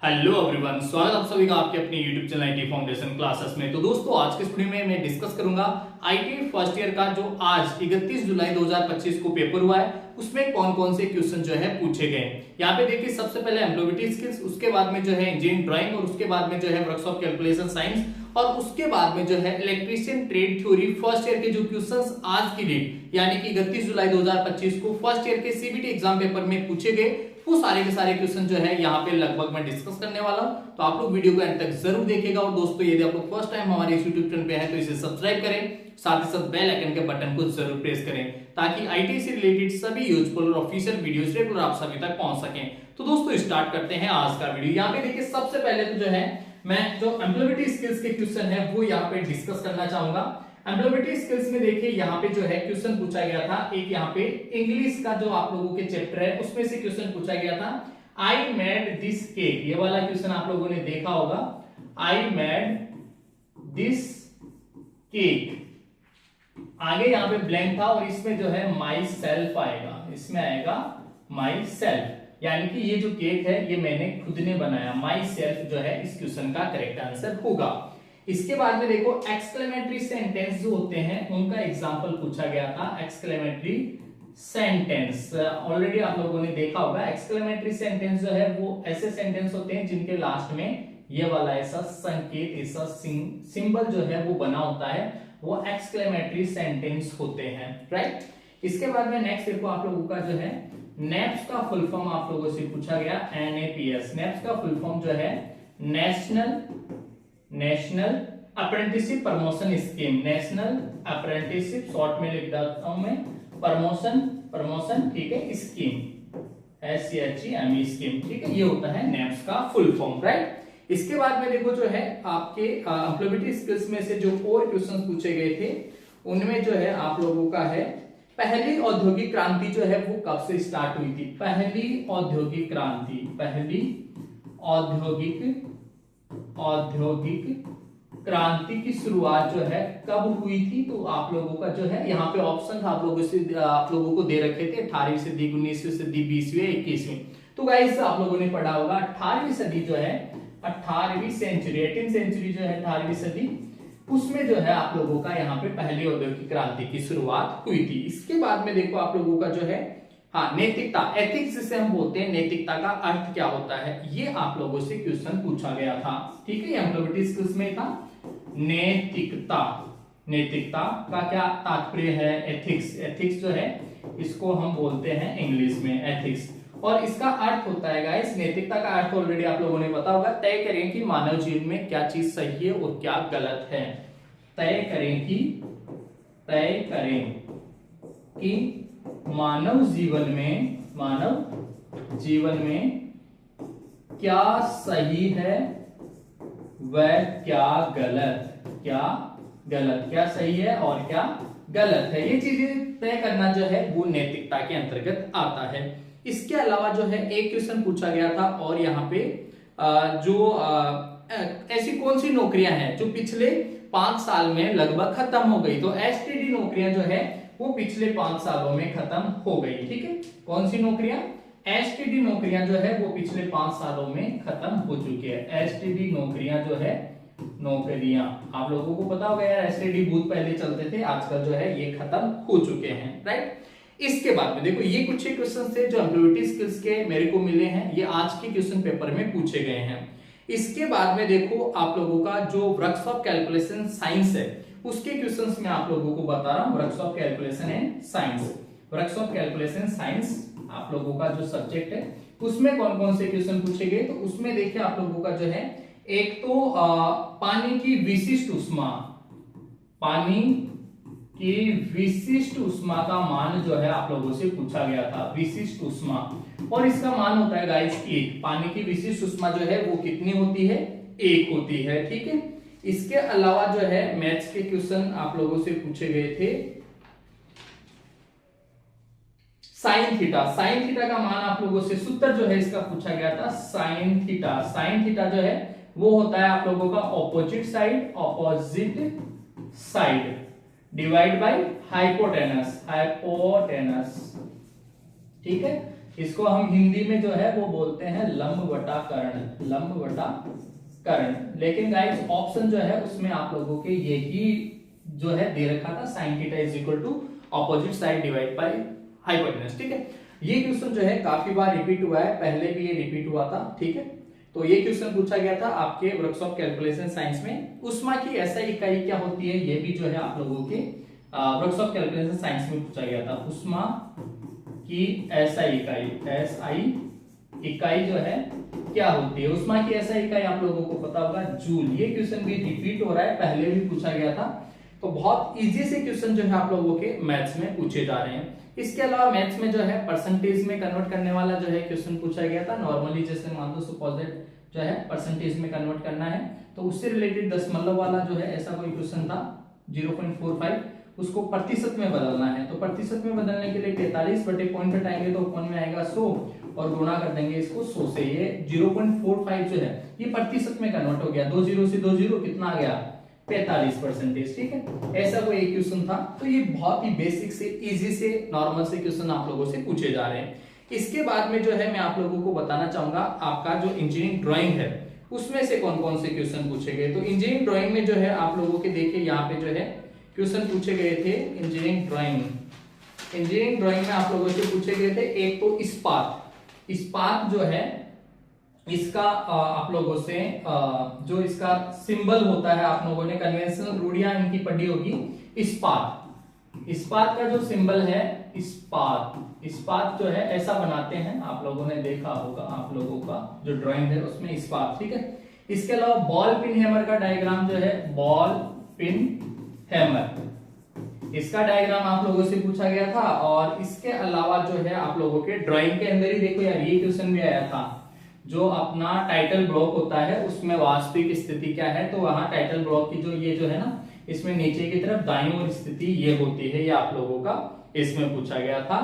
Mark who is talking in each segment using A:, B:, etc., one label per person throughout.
A: Hello everyone, स्वागत आप सभी का आपके अपने YouTube channel IT foundation classes में। तो दोस्तों, आज के इस वीडियो में मैं डिस्कस करूंगा आईटी फर्स्ट ईयर का जो आज 31 जुलाई 2025 को पेपर हुआ है, उसमें कौन कौन से क्वेश्चन जो है पूछे गए। यहाँ पे देखिए, सबसे पहले एम्प्लॉयबिलिटी स्किल्स, उसके बाद में जो है इंजीनियरिंग ड्राइंग, और उसके बाद में जो है वर्कशॉप कैलकुलेशन साइंस, और उसके बाद में जो है electrician trade theory first year के जो क्वेश्चंस आज की डेट यानी कि 31 जुलाई 2025 को फर्स्ट ईयर के सीबीटी एग्जाम पेपर में पूछे गए, वो सारे के सारे क्वेश्चन जो है यहाँ पे लगभग मैं डिस्कस करने वाला हूँ। तो आप लोग वीडियो को एंड तक जरूर देखिएगा। और दोस्तों, यदि आप लोग फर्स्ट टाइम हमारे इस यूट्यूब चैनल पे हैं तो इसे सब्सक्राइब करें, साथ ही साथ बेल आइकन के बटन को जरूर प्रेस करें ताकि आईटी से रिलेटेड सभी यूजफुल और ऑफिशियल वीडियोस रेगुलर आप सभी तक पहुंच सकें। तो दोस्तों, स्टार्ट करते हैं आज का वीडियो। यहाँ पे देखिए, सबसे पहले तो जो है मैं जो एम्प्लॉयबिलिटी स्किल्स के क्वेश्चन है वो यहाँ पे डिस्कस करना चाहूंगा। एम्प्लॉयबिलिटी स्किल्स में देखिए, यहाँ पे जो है क्वेश्चन पूछा गया था, एक यहाँ पे इंग्लिश का जो आप लोगों के चैप्टर है उसमें से क्वेश्चन पूछा गया था, आई मेड दिस केक। ये वाला क्वेश्चन आप लोगों ने देखा होगा, आई मेड दिस केक। आगे यहाँ पे ब्लैंक था और इसमें जो है माई सेल्फ आएगा, इसमें आएगा माई सेल्फ, यानी कि ये जो केक है ये मैंने खुद ने बनाया। माई सेल्फ जो है इस क्वेश्चन का करेक्ट आंसर होगा। इसके बाद में देखो, एक्सक्लेमेटरी सेंटेंस जो होते हैं उनका एग्जांपल पूछा गया था। एक्सक्लेमेटरी सेंटेंस ऑलरेडी आप लोगों ने देखा होगा। एक्सक्लेमेटरी सेंटेंस जो है वो ऐसे सेंटेंस होते हैं जिनके लास्ट में ये वाला ऐसा संकेत, ऐसा सिंबल जो है वो बना होता है, वो एक्सक्लेमेटरी सेंटेंस होते हैं, राइट। इसके बाद में नेक्स्ट देखो, आप लोगों का जो है नेप्स का फुल फॉर्म आप लोगों से पूछा गया, NAPS। नेप्स का फुल फॉर्म जो है national apprenticeship promotion scheme. National apprenticeship, short में लिख देता हूं मैं, प्रमोशन, ठीक है, स्कीम, SCHEME स्कीम, ठीक है, ये होता है नेप्स का फुल फॉर्म, राइट। इसके बाद में देखो, जो है आपके एम्प्लॉयबिलिटी स्किल्स में से जो और क्वेश्चन पूछे गए थे उनमें जो है आप लोगों का है, पहली औद्योगिक क्रांति जो है वो कब से स्टार्ट हुई थी। पहली औद्योगिक क्रांति की शुरुआत जो है कब हुई थी। तो आप लोगों का जो है यहाँ पे ऑप्शन आप लोगों को दे रखे थे, 18वीं सदी, 19वीं सदी, 20वीं, 21वीं। तो गाइस, आप लोगों ने पढ़ा होगा 18वीं सदी जो है, 18वीं सेंचुरी, 18th सेंचुरी जो है 18वीं सदी, उसमें जो है आप लोगों का यहाँ पे पहली औद्योगिक क्रांति की शुरुआत हुई थी। इसके बाद में देखो, आप लोगों का जो है नैतिकता, एथिक्स जिसे हम बोलते हैं, नैतिकता का अर्थ क्या होता है, ये आप लोगों से क्वेश्चन पूछा गया था, ठीक है। एम्प्लॉयबिलिटी स्किल्स में था नैतिकता का क्या तात्पर्य है, एथिक्स जो है इसको हम बोलते हैं इंग्लिश में एथिक्स, और इसका अर्थ होता है गाइस, नैतिकता का अर्थ ऑलरेडी आप लोगों ने पता होगा, तय करें कि मानव जीवन में क्या चीज सही है और क्या गलत है। तय करें कि मानव जीवन में क्या सही है व क्या गलत, क्या सही है और क्या गलत है, ये चीजें तय करना जो है वो नैतिकता के अंतर्गत आता है। इसके अलावा जो है एक क्वेश्चन पूछा गया था, और यहाँ पे ऐसी कौन सी नौकरियां हैं जो पिछले 5 साल में लगभग खत्म हो गई। तो STD नौकरियां जो है वो पिछले 5 सालों में खत्म हो गई, ठीक है। कौन सी नौकरियां, STD नौकरियां जो है वो पिछले 5 सालों में खत्म हो चुकी है। STD नौकरियां जो है, नौकरियां आप लोगों को पता होगा यार, STD बहुत पहले चलते थे, आजकल जो है ये खत्म हो चुके हैं, राइट। इसके बाद में देखो, ये कुछ क्वेश्चन थे जो एम्प्लॉयबिलिटी स्किल्स के मेरे को मिले हैं, ये आज के क्वेश्चन पेपर में पूछे गए हैं। इसके बाद में देखो, आप लोगों का जो वर्कशॉप कैलकुलेशन साइंस है उसके क्वेश्चंस मैं आप लोगों को बता रहा हूं। Workshop calculation and science, workshop calculation science आप लोगों का जो सब्जेक्ट है उसमें कौन कौन से क्वेश्चन पूछे गए। तो उसमें देखिए, आप लोगों का जो है एक तो पानी की विशिष्ट ऊष्मा का मान जो है आप लोगों से पूछा गया था, विशिष्ट ऊष्मा, और इसका मान होता है गाइस 1। पानी की विशिष्ट ऊष्मा जो है वो कितनी होती है, 1 होती है, ठीक है। इसके अलावा जो है मैथ्स के क्वेश्चन आप लोगों से पूछे गए थे, साइन थीटा का मान आप लोगों से, सूत्र जो है इसका पूछा गया था, साइन थीटा जो है वो होता है आप लोगों का opposite side divide by hypotenuse, ठीक है। इसको हम हिंदी में जो है वो बोलते हैं लंब बटा कर्ण, लंब बटा कर्ण। लेकिन गाइस ऑप्शन जो है उसमें आप लोगों के यही जो है दे रखा था, sin theta is equal to opposite side divide by hypotenuse. ठीक है, ये क्वेश्चन जो है काफी बार रिपीट हुआ है, पहले भी ये रिपीट हुआ था। ठीक है, तो ये क्वेश्चन पूछा गया था आपके वर्कशॉप कैलकुलेशन साइंस में। उष्मा की एसआई इकाई क्या होती है, ये भी जो है आप लोगों के वर्कशॉप कैलकुलेशन साइंस में पूछा गया था। उष्मा की एसआई इकाई, एसआई इकाई जो है क्या होती है, उष्मा की एसआई इकाई आप लोगों को पता होगा जूल। ये क्वेश्चन भी रिपीट हो रहा है, पहले भी पूछा गया था। तो बहुत इजी से क्वेश्चन जो है आप लोगों के मैथ्स में पूछे जा रहे हैं। इसके अलावा मैथ्स में जो है परसेंटेज में कन्वर्ट करने वाला जो है क्वेश्चन पूछा गया था। नॉर्मली जैसे मान लो सपोजिट जो है परसेंटेज में कन्वर्ट करना है, तो उससे रिलेटेड दशमलव वाला जो है ऐसा कोई क्वेश्चन था 0.45, उसको प्रतिशत में बदलना है। तो प्रतिशत में बदलने के लिए 43 बटे पॉइंट हटाएंगे तो कौन में आएगा 100 और गुणा कर देंगे इसको 100 से। ये 0.45 जो है ये प्रतिशत में कन्वर्ट हो गया, 2 0 से 2 0 कितना आ गया 45%। ठीक है, ऐसा कोई एक क्वेश्चन था। तो ये बहुत ही बेसिक से इजी से नॉर्मल से क्वेश्चन आप लोगों से पूछे जा रहे हैं। इसके बाद में जो है मैं आप लोगों को बताना चाहूंगा आपका जो इंजीनियरिंग ड्राइंग है उसमें से कौन कौन से क्वेश्चन पूछे गए। तो इंजीनियरिंग ड्राइंग में जो है आप लोगों के देखिए यहाँ पे जो है क्वेश्चन पूछे गए थे इंजीनियरिंग ड्राइंग। इंजीनियरिंग ड्राइंग में आप लोगों से पूछे गए थे एक तो इस्पात। इस्पात जो है इसका आप लोगों से जो इसका सिंबल होता है, आप लोगों ने कन्वेंशनल रूढ़ियां इनकी पढ़ी होगी। इस्पात, इस्पात का जो सिंबल है इस्पात, इस्पात जो है ऐसा बनाते हैं, आप लोगों ने देखा होगा, आप लोगों का जो ड्राइंग है उसमें इस्पात। ठीक है, इसके अलावा बॉल पिन हैमर का डायग्राम जो है बॉल पिन हैमर, इसका डायग्राम आप लोगों से पूछा गया था। और इसके अलावा जो है आप लोगों के ड्राइंग के अंदर ही देखो यार ये क्वेश्चन भी आया था, जो अपना टाइटल ब्लॉक होता है उसमें वास्तविक स्थिति क्या है। तो वहां टाइटल ब्लॉक की जो ये जो है ना इसमें नीचे की तरफ दाईं ओर स्थिति ये होती है, ये आप लोगों का इसमें पूछा गया था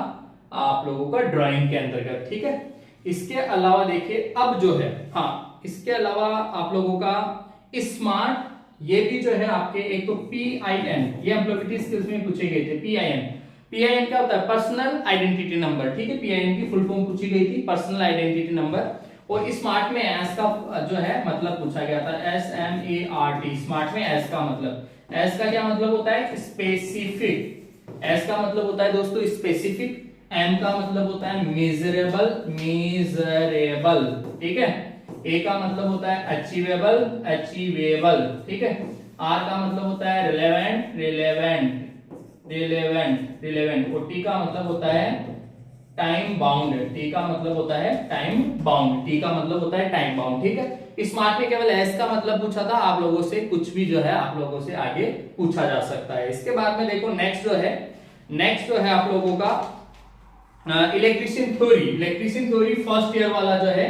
A: आप लोगों का ड्राइंग के अंतर्गत। ठीक है, इसके अलावा देखिए अब जो है हाँ, इसके अलावा आप लोगों का स्मार्ट, ये भी जो है आपके एक तो PIN, ये एम्प्लॉयबिलिटी स्किल्स में पूछे गए थे। PIN क्या होता है, पर्सनल आइडेंटिटी नंबर। ठीक है, PIN की फुल फॉर्म पूछी गई थी, पर्सनल आइडेंटिटी नंबर। और स्मार्ट में एस का जो है मतलब पूछा गया था, SMART। स्मार्ट में एस का मतलब, एस का क्या मतलब होता है स्पेसिफिक, एस का मतलब होता है दोस्तों स्पेसिफिक, एम का मतलब होता है मेजरेबल, मेजरेबल। ठीक है, ए का मतलब होता है अचीवेबल, अचीवेबल। ठीक है, आर का मतलब होता है रिलेवेंट, रिलेवेंट, रिलेवेंट, रिलेवेंट। और टी का मतलब होता है टाइम बाउंड, टी का मतलब होता है टाइम बाउंड, टी का मतलब होता है टाइम बाउंड। ठीक है, स्मार्ट में केवल एस का मतलब पूछा था, आप लोगों से कुछ भी जो है आप लोगों से आगे पूछा जा सकता है। इसके बाद में देखो नेक्स्ट जो है आप लोगों का electrician theory. Electrician theory first year वाला जो है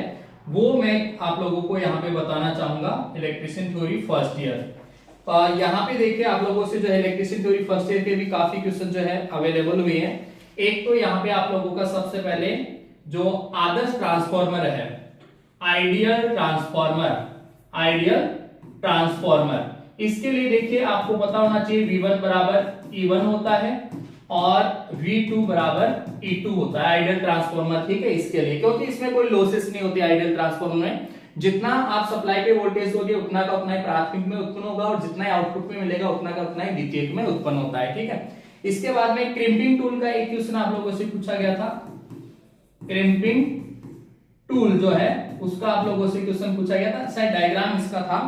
A: वो मैं आप लोगों को यहाँ पे बताना चाहूंगा। इलेक्ट्रिशियन थ्योरी फर्स्ट ईयर, यहाँ पे देखिए आप लोगों से जो है इलेक्ट्रिशियन थ्योरी फर्स्ट ईयर के भी काफी क्वेश्चन जो है अवेलेबल हुए हैं। एक तो यहाँ पे आप लोगों का सबसे पहले जो आदर्श ट्रांसफॉर्मर है, आइडियल ट्रांसफॉर्मर, आइडियल ट्रांसफॉर्मर, इसके लिए देखिए आपको पता होना चाहिए V1 बराबर E1 होता है और V2 बराबर E2 होता है आइडियल ट्रांसफॉर्मर। ठीक है, इसके लिए क्योंकि इसमें कोई लॉसेस नहीं होती आइडियल ट्रांसफॉर्मर में, जितना आप सप्लाई पे वोल्टेज दोगे उतना का उतना ही प्राथमिक में उत्पन्न होगा और जितना ही आउटपुट में मिलेगा उतना का उतना ही द्वितीयक में उत्पन्न होता है। ठीक है, इसके बाद में क्रिम्पिंग टूल का एक क्वेश्चन आप लोगों से पूछा गया था। क्रिम्पिंग टूल जो है उसका आप लोगों से क्वेश्चन पूछा गया था, शायद डायग्राम इसका था।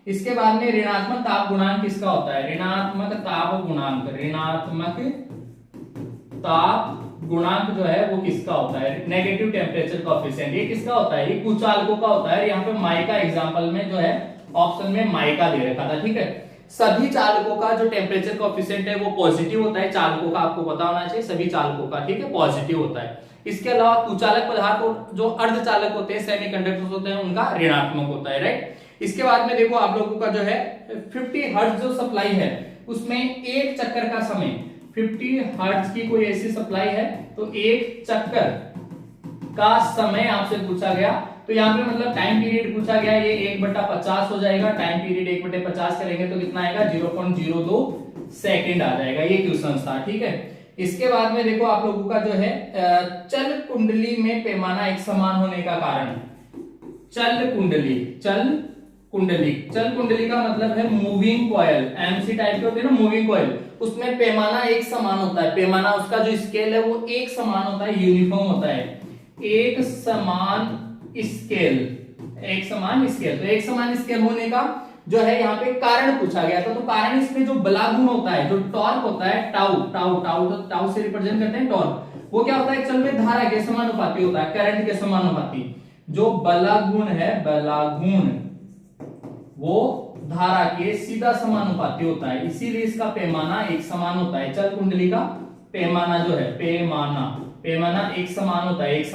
A: इसके बाद में ऋणात्मक ताप गुणांक किसका होता है, ऋणात्मक ताप गुणांक, ऋणात्मक ताप गुणांक जो है वो किसका होता है, नेगेटिव टेम्परेचर कोएफिशिएंट। ये किसका होता है, ये कुचालकों का होता है। यहाँ पे माइका एग्जांपल में जो है ऑप्शन में माइका दे रखा था। ठीक है, सभी चालकों का जो टेम्परेचर कोएफिशिएंट है वो पॉजिटिव होता है, चालकों का आपको पता होना चाहिए, सभी चालकों का। ठीक है, पॉजिटिव होता है। इसके अलावा कुचालक पदार्थ जो अर्धचालक होते हैं, सेमीकंडक्टर्स होते हैं, उनका ऋणात्मक होता है। राइट, इसके बाद में देखो आप लोगों का जो है 50 हर्ट्ज जो सप्लाई है उसमें एक चक्कर का समय, 50 हर्ट्ज की कोई ऐसी सप्लाई है तो एक चक्कर का समय आपसे पूछा गया। तो यहाँ पे मतलब टाइम पीरियड पूछा गया, ये 1/50 हो जाएगा। टाइम पीरियड 1/50 करेंगे तो कितना आएगा 0.02 सेकंड आ जाएगा। ये क्वेश्चन था। ठीक है, इसके बाद में देखो आप लोगों का जो है चल कुंडली में पैमाना एक समान होने का कारण। चल कुंडली का मतलब है मूविंग कॉइल, एमसी टाइप के होते हैं ना मूविंग कॉइल, उसमें पैमाना एक समान होता है। पैमाना उसका जो स्केल है वो एक समान होता है, यूनिफॉर्म होता है। एक समान स्केल तो एक समान स्केल होने का जो है यहाँ पे कारण पूछा गया था। तो कारण इसमें जो बलागुण होता है, जो टॉर्क होता है, टाउ से रिप्रेजेंट करते हैं टॉर्क, वो क्या होता है चल में धारा के समानुपाती होता है, करंट के समानुपाती। जो बलागुण है, वो धारा के सीधा समानुपाती होता है, इसीलिए इसका पैमाना एक समान होता है। चल कुंडली का पैमाना जो है, पैमाना एक समान होता है, एक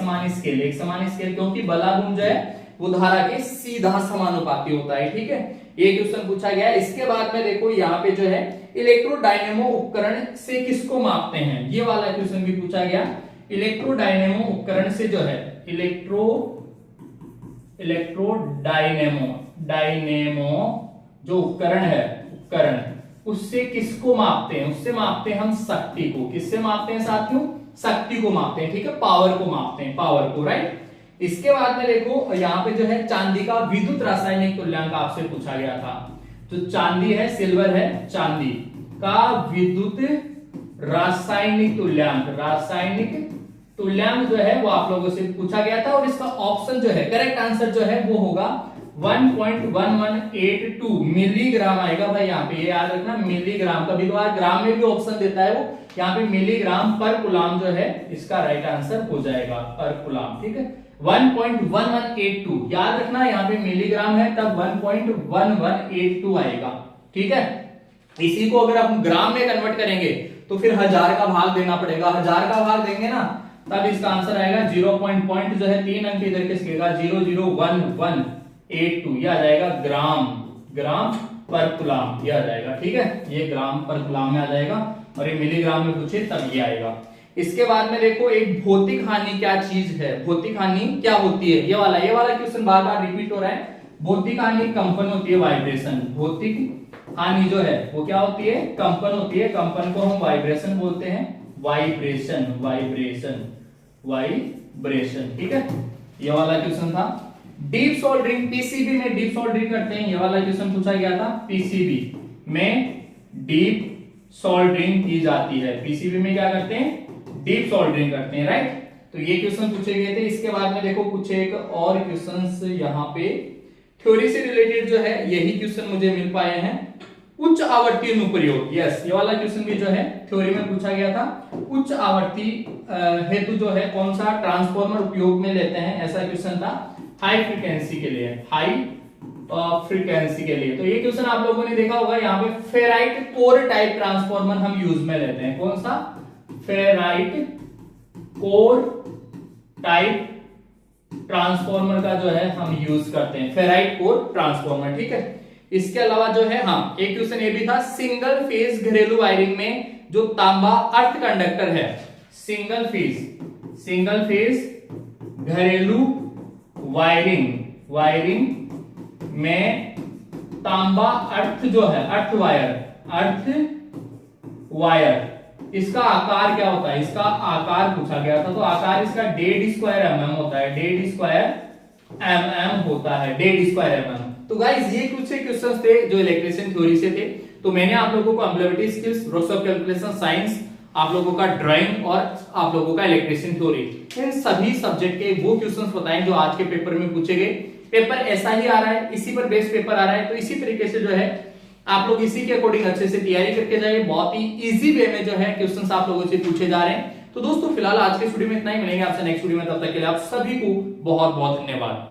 A: समान स्केल क्योंकि बलागुण जो है वो धारा के सीधा समानुपाती होता है। ठीक है, ये क्वेश्चन पूछा गया है। इसके बाद में देखो यहाँ पे जो है इलेक्ट्रोडायनेमो उपकरण से किसको मापते हैं, ये वाला क्वेश्चन भी पूछा गया। इलेक्ट्रोडायनेमो उपकरण से जो है डायनेमो जो उपकरण उससे किसको मापते हैं, उससे मापते हैं हम शक्ति को। किससे मापते हैं साथियों, शक्ति को मापते हैं। ठीक है, पावर को मापते हैं, पावर को, राइट। इसके बाद में देखो यहाँ पे जो है चांदी का विद्युत रासायनिक तुल्यांक आपसे पूछा गया था। तो चांदी है, सिल्वर है, चांदी का विद्युत रासायनिक तुल्यांक जो है वो आप लोगों से पूछा गया था। और इसका ऑप्शन जो है, करेक्ट आंसर जो है वो होगा 1.1182 मिलीग्राम आएगा भाई। यहाँ पे ये याद रखना, मिलीग्राम। कभी कभार ग्राम में भी ऑप्शन देता है वो, यहाँ पे मिलीग्राम पर कूलाम जो है इसका राइट आंसर हो जाएगा, पर कूलाम। ठीक है, 1.1182 याद रखना, यहाँ पे मिलीग्राम है तब 1.1182 आएगा। ठीक है, इसी को अगर हम ग्राम में कन्वर्ट करेंगे तो फिर 1000 का भाग देना पड़ेगा। 1000 का भाग देंगे ना तब इसका आंसर आएगा 0. जो है 3 अंक इधर के सीखेगा 0.01182, यह आ जाएगा ग्राम पर कूलाम, यह आ जाएगा। ठीक है, ये ग्राम पर कूलाम में आ जाएगा, और ये मिलीग्राम में पूछे तब ये आएगा। इसके बाद में देखो एक भौतिक हानि क्या चीज है, भौतिक हानि क्या होती है, ये वाला क्वेश्चन बार बार रिपीट हो रहा है। भौतिक हानि कंपन होती है, वाइब्रेशन। भौतिक हानि जो है वो क्या होती है, कंपन होती है। कंपन को हम वाइब्रेशन बोलते हैं, वाइब्रेशन। ठीक है, ये वाला क्वेश्चन था। डीप सोल्डरिंग, पीसीबी में डीप सोल्डरिंग करते हैं, ये वाला क्वेश्चन पूछा गया था। पीसीबी में डीप सोल्डरिंग की जाती है, पीसीबी में क्या करते हैं, डीप सोल्डरिंग करते हैं, राइट। तो ये क्वेश्चन पूछे गए थे। इसके बाद में देखो कुछ एक और क्वेश्चंस यहाँ पे थ्योरी से रिलेटेड जो है, यही क्वेश्चन मुझे मिल पाए हैं। उच्च आवर्ती अनुप्रयोग, यस, ये वाला क्वेश्चन भी जो है थ्योरी में पूछा गया था। उच्च आवर्ती हेतु जो है कौन सा ट्रांसफॉर्मर उपयोग में लेते हैं, ऐसा क्वेश्चन था। हाई फ्रीक्वेंसी के लिए, तो ये क्वेश्चन आप लोगों ने देखा होगा। यहाँ पे फेराइट कोर टाइप ट्रांसफॉर्मर हम यूज में लेते हैं, कौन सा, फेराइट कोर टाइप ट्रांसफॉर्मर का जो है हम यूज करते हैं, फेराइट कोर ट्रांसफॉर्मर। ठीक है, इसके अलावा जो है हाँ एक क्वेश्चन ये भी था, सिंगल फेज घरेलू वायरिंग में जो तांबा अर्थ कंडक्टर है, सिंगल फेज घरेलू वायरिंग में तांबा अर्थ जो है, अर्थ वायर, इसका आकार क्या होता है, इसका आकार पूछा गया था। तो आकार इसका 1.5 mm होता है, 1.5 mm होता है, 1.5 mm। तो गाइस ये कुछ क्वेश्चंस थे जो इलेक्ट्रिशियन थ्योरी से थे। तो मैंने आप लोगों को employability skills, rules of calculation, science, आप लोगों का ड्राइंग और आप लोगों का इलेक्ट्रिशियन थ्योरी, इन सभी सब्जेक्ट के वो क्वेश्चंस बताए जो आज के पेपर में पूछे गए। पेपर ऐसा ही आ रहा है, इसी पर बेस्ड पेपर आ रहा है। तो इसी तरीके से जो है आप लोग इसी के अकॉर्डिंग अच्छे से तैयारी करके जाइए। बहुत ही इजी वे में जो है क्वेश्चंस आप लोगों से पूछे जा रहे हैं। तो दोस्तों फिलहाल आज के वीडियो में इतना ही, मिलेंगे आपसे नेक्स्ट वीडियो में, तब तक के लिए आप सभी को बहुत बहुत धन्यवाद।